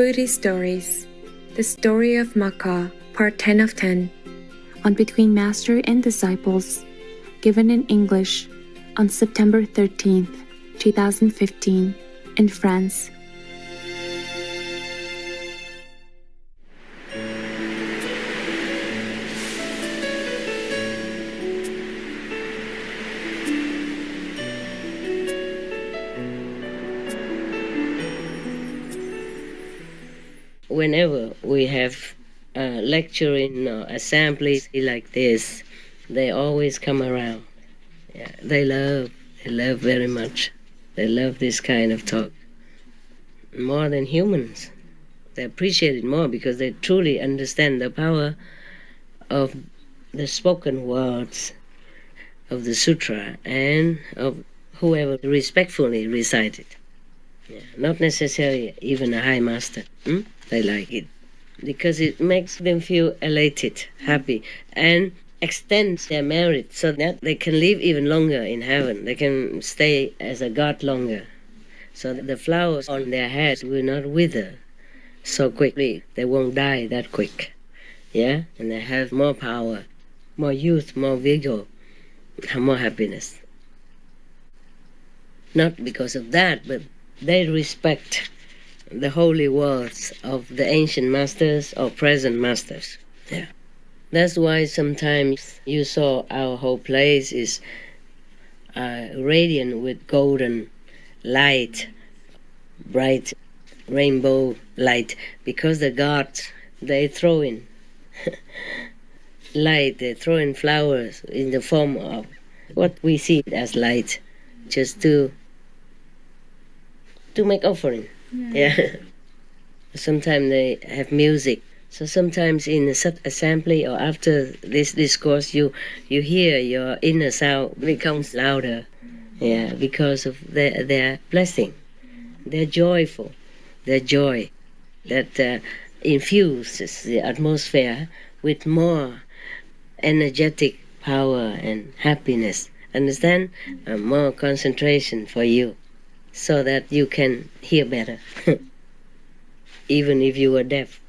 Buddhist Stories, The Story of Magha, Part 10 of 10, on Between Master and Disciples, given in English on September 13th, 2015, in France. Whenever we have a lecture in assemblies like this, they always come around. Yeah, they love very much. They love this kind of talk more than humans. They appreciate it more because they truly understand the power of the spoken words of the sutra and of whoever respectfully recite it. Yeah, not necessarily even a high master. They like it because it makes them feel elated, happy, and extends their merit so that they can live even longer in heaven. They can stay as a god longer. So that the flowers on their heads will not wither so quickly. They won't die that quick. Yeah? And they have more power, more youth, more vigor, more happiness. Not because of that, but they respect the holy words of the ancient masters or present masters. Yeah. That's why sometimes you saw our whole place is radiant with golden light, bright rainbow light, because the gods, they throw in light, they throw in flowers in the form of what we see as light, just to make offering. Yeah. Sometimes they have music. So sometimes in such assembly or after this discourse, you hear your inner sound becomes louder. Yeah, because of their blessing. They're joyful. Their joy that infuses the atmosphere with more energetic power and happiness. Understand? More concentration for you, so that you can hear better, even if you were deaf.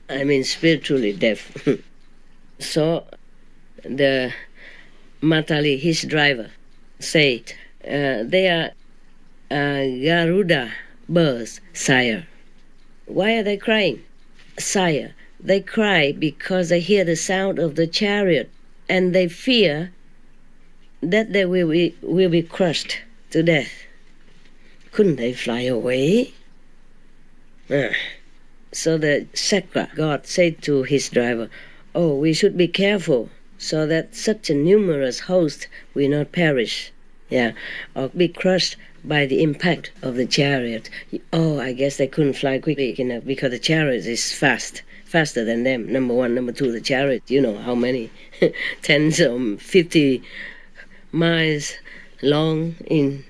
I mean spiritually deaf. So the Matali, his driver, said, they are Garuda birds, sire. Why are they crying? Sire, they cry because they hear the sound of the chariot and they fear that they will be crushed to death. Couldn't they fly away? So the Sakra god said to his driver, "Oh, we should be careful so that such a numerous host will not perish, or be crushed by the impact of the chariot." Oh, I guess they couldn't fly quickly enough because the chariot is faster than them. Number one. Number two, the chariot, you know how many, tens or 50 miles long in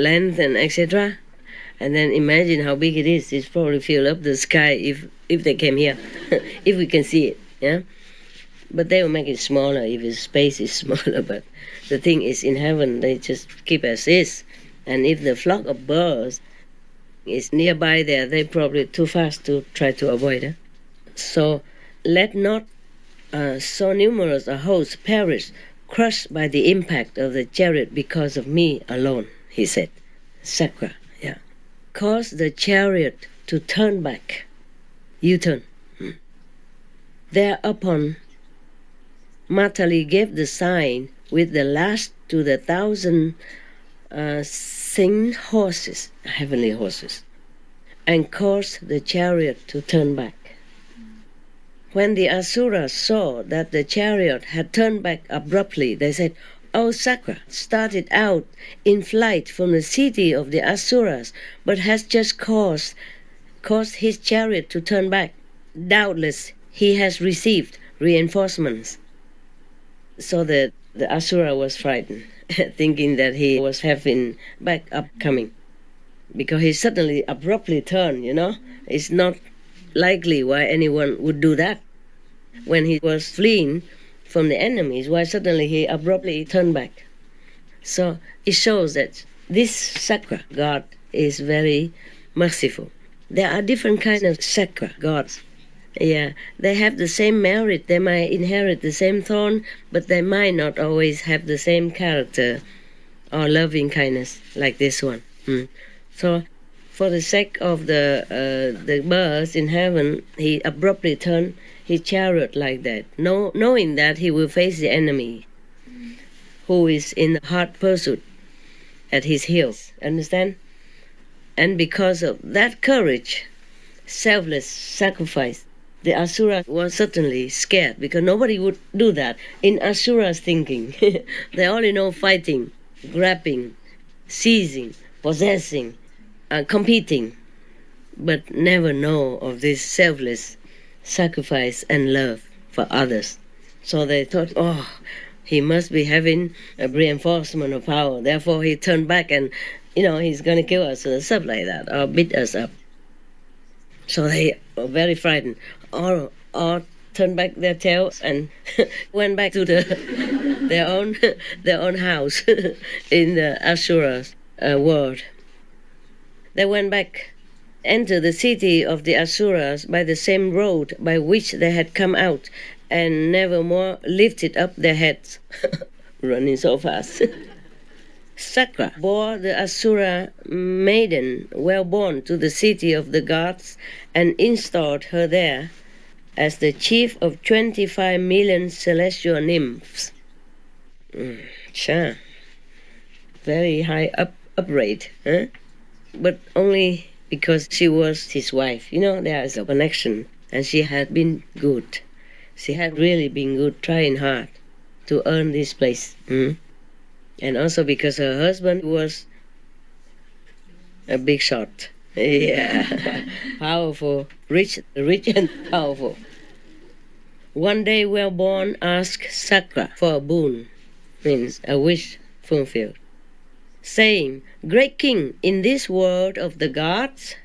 length and etc. And then imagine how big it is. It's probably fill up the sky if they came here, if we can see it. Yeah, but they will make it smaller if the space is smaller. But the thing is, in heaven they just keep as is. And if the flock of birds is nearby there, they're probably too fast to try to avoid it. So let not so numerous a host perish, crushed by the impact of the chariot because of me alone, he said. Sakra, yeah. Cause the chariot to turn back. U-turn. Thereupon, Matali gave the sign with the lash to the 1,000 singed horses, heavenly horses, and caused the chariot to turn back. When the Asuras saw that the chariot had turned back abruptly, they said, "Oh, Sakra started out in flight from the city of the Asuras, but has just caused his chariot to turn back. Doubtless he has received reinforcements." So the Asura was frightened, thinking that he was having backup coming, because he suddenly abruptly turned, It's not likely why anyone would do that. When he was fleeing from the enemies, why suddenly he abruptly turned back? So it shows that this Sakra god is very merciful. There are different kinds of Sakra gods. Yeah, they have the same merit. They might inherit the same throne, but they might not always have the same character or loving kindness like this one. So, for the sake of the birds in heaven, he abruptly turned his chariot like that, knowing that he will face the enemy, who is in hot pursuit at his heels. Understand? And because of that courage, selfless sacrifice, the Asura was certainly scared, because nobody would do that. In Asura's thinking, they only know fighting, grabbing, seizing, possessing, competing, but never know of this selfless sacrifice and love for others. So they thought, he must be having a reinforcement of power. Therefore, he turned back and, he's going to kill us or stuff like that, or beat us up. So they were very frightened, or turned back their tails and went back to their own house in the Asura's world. They went back, entered the city of the Asuras by the same road by which they had come out, and never more lifted up their heads, running so fast. Sakra bore the Asura maiden well born to the city of the gods and installed her there as the chief of 25 million celestial nymphs. Very high upright, huh? But only because she was his wife. There is a connection, and she had been good. She had really been good, trying hard to earn this place. And also because her husband was a big shot. Yeah, powerful, rich and powerful. One day Wellborn asked Sakra for a boon, means a wish fulfilled, saying, "Great king, in this world of the gods,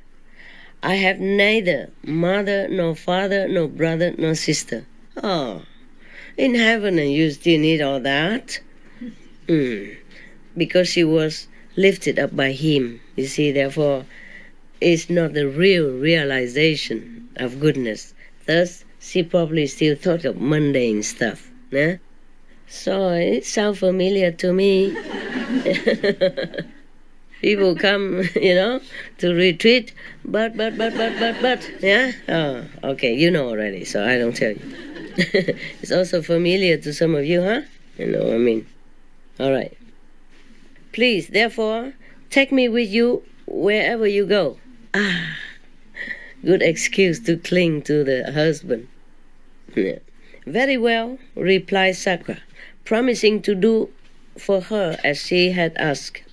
I have neither mother, nor father, nor brother, nor sister." In heaven and you still need all that? Because she was lifted up by him. You see, therefore, it's not the real realization of goodness. Thus, she probably still thought of mundane stuff. So it sounds familiar to me. People come, to retreat, but, yeah? Okay, you know already, so I don't tell you. It's also familiar to some of you, huh? You know what I mean? All right. Please, therefore, take me with you wherever you go. Good excuse to cling to the husband. Yeah. Very well, replied Sakra, promising to do for her as she had asked.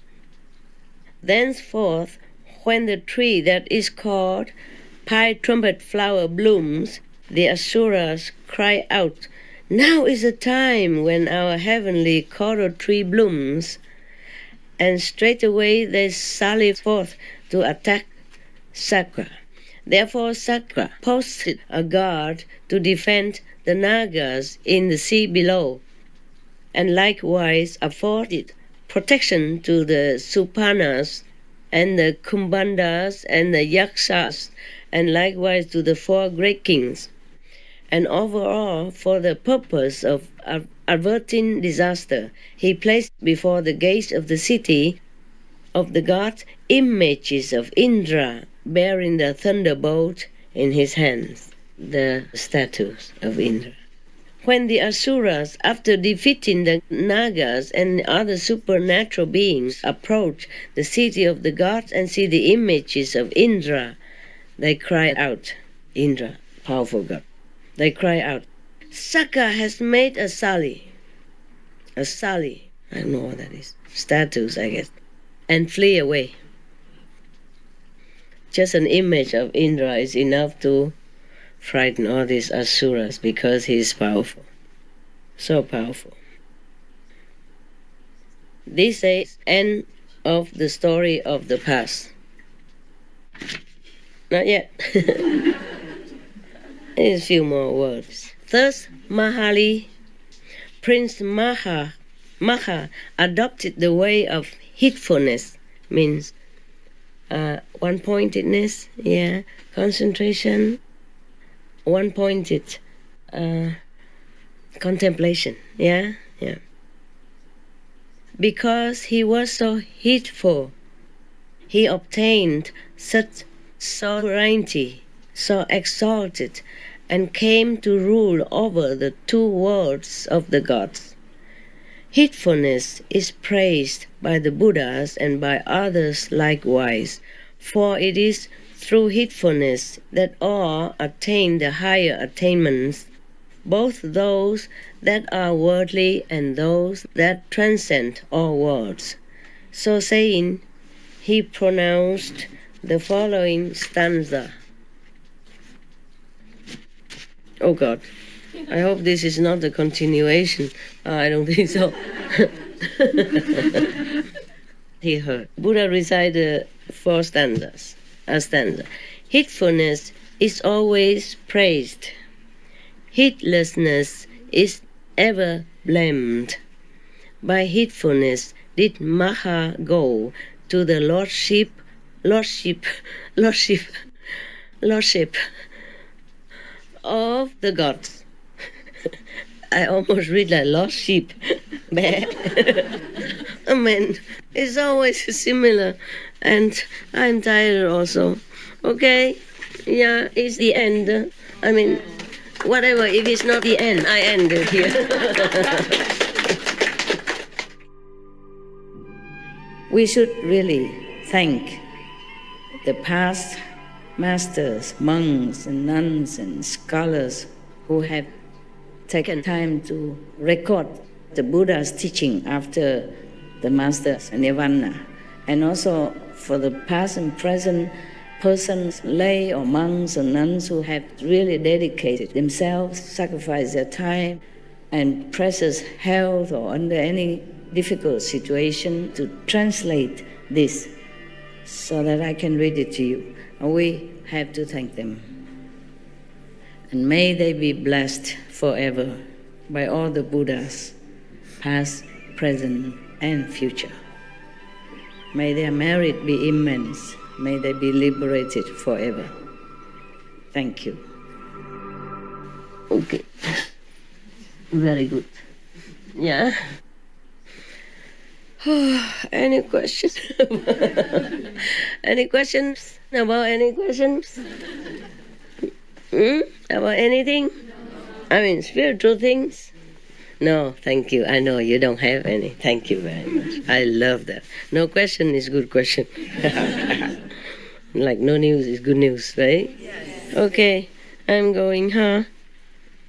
Thenceforth, when the tree that is called Pie Trumpet Flower blooms, the Asuras cry out, "Now is the time when our heavenly coral tree blooms," and straightway they sally forth to attack Sakra. Therefore Sakra posted a guard to defend the Nagas in the sea below, and likewise afforded protection to the Supanas and the Kumbhandas and the Yakshas, and likewise to the 4 great kings. And overall, for the purpose of averting disaster, he placed before the gates of the city of the gods images of Indra bearing the thunderbolt in his hands, the statues of Indra. When the Asuras, after defeating the Nagas and other supernatural beings, approach the city of the gods and see the images of Indra, they cry out, Indra, powerful god, they cry out, "Sakra has made a sally." A sally, I don't know what that is. Statues, I guess. And flee away. Just an image of Indra is enough to frighten all these Asuras because he is powerful. So powerful. This is the end of the story of the past. Not yet. There's a few more words. Thus, Mahali, Prince Magha adopted the way of heedfulness, means one-pointedness, concentration, one-pointed contemplation, Because he was so heedful, he obtained such sovereignty, so exalted, and came to rule over the two worlds of the gods. Heedfulness is praised by the Buddhas and by others likewise, for it is through heedfulness that all attain the higher attainments, both those that are worldly and those that transcend all worlds. So saying, he pronounced the following stanza. Oh God, I hope this is not a continuation. I don't think so. He heard. Buddha recited 4 stanzas. A stanza. Heedfulness is always praised. Heedlessness is ever blamed. By heedfulness did Magha go to the lordship of the gods. I almost read like lost sheep. I mean, it's always similar, and I'm tired also. Okay, it's the end. I mean, whatever, if it's not the end, I end it here. We should really thank the past masters, monks and nuns and scholars who have taken time to record the Buddha's teaching after the master's nirvana, and also for the past and present persons, lay or monks or nuns who have really dedicated themselves, sacrificed their time and precious health or under any difficult situation to translate this so that I can read it to you. We have to thank them. And may they be blessed forever by all the Buddhas, past, present, and future. May their merit be immense. May they be liberated forever. Thank you. Okay. Very good. Yeah. Any questions? Any questions? About any questions? About anything? I mean, spiritual things? No, thank you. I know you don't have any. Thank you very much. I love that. No question is good question. Like no news is good news, right? Yes. Okay, I'm going, huh?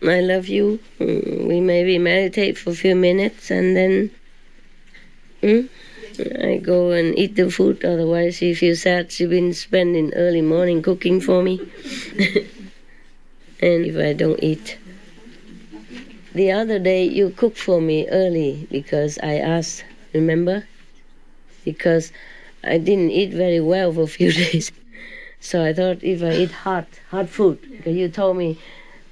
I love you. We maybe meditate for a few minutes and then I go and eat the food. Otherwise, she feels sad. She's been spending early morning cooking for me. And if I don't eat. The other day you cooked for me early because I asked, remember? Because I didn't eat very well for a few days. So I thought if I eat hot food, because you told me,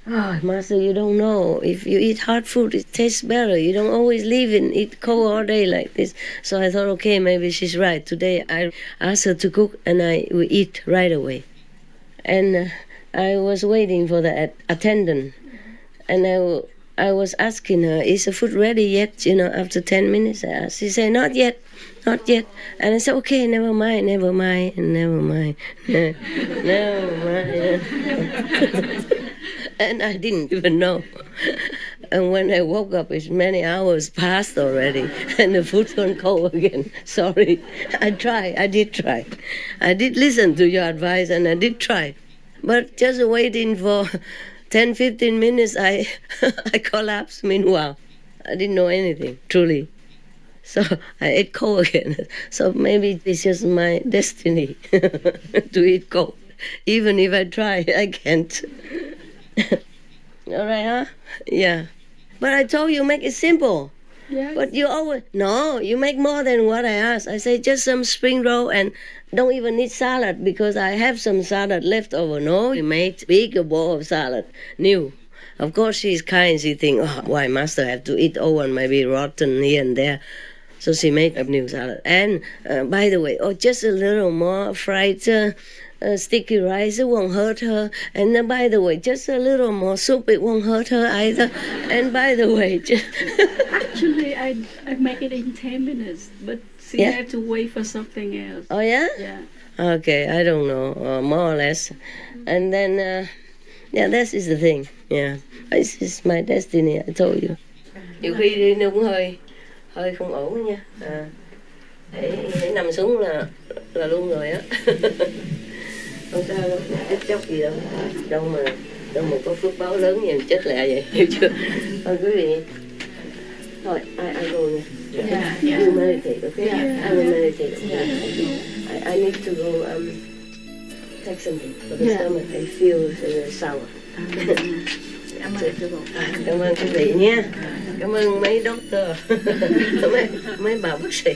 oh, Master, you don't know. If you eat hot food, it tastes better. You don't always leave and eat cold all day like this. So I thought, okay, maybe she's right. Today I asked her to cook and I will eat right away. And I was waiting for the attendant. And I was asking her, is the food ready yet? After 10 minutes I asked. She said, not yet. And I said, okay, never mind. Never mind. And I didn't even know. And when I woke up, it's many hours past already, and the food's gone cold again. Sorry. I did try. I did listen to your advice, and I did try. But just waiting for 10, 15 minutes, I collapsed meanwhile. I didn't know anything, truly. So I ate cold again. So maybe it's just my destiny to eat cold. Even if I try, I can't. All right, huh? Yeah. But I told you make it simple. Yes. But you always, no, you make more than what I asked. I say just some spring roll and don't even need salad because I have some salad left over. No, you made bigger bowl of salad, new. Of course she's kind. She think, oh, why Master have to eat old and maybe rotten here and there. So she made a new salad. And by the way, just a little more fried sticky rice, it won't hurt her. And by the way, just a little more soup, it won't hurt her either. And by the way, Actually, I make it in 10 minutes, but she had to wait for something else. Oh, yeah? Yeah. Okay, I don't know, more or less. And then, this is the thing. Yeah, this is my destiny, I told you. Nhiều khi đi nó cũng hơi không ổn nha. Hãy nằm xuống là luôn rồi á. Không sao đâu, chết chóc gì đâu. Đâu mà có phước báo lớn như chết lẹ vậy, hiểu chưa? Thôi quý vị, thôi ai go nha. You meditate, okay? I will meditate. I need to go take something for the stomach. I feel sour. Cảm ơn quý vị nha. Cảm ơn mấy doctor, mấy bà bác sĩ.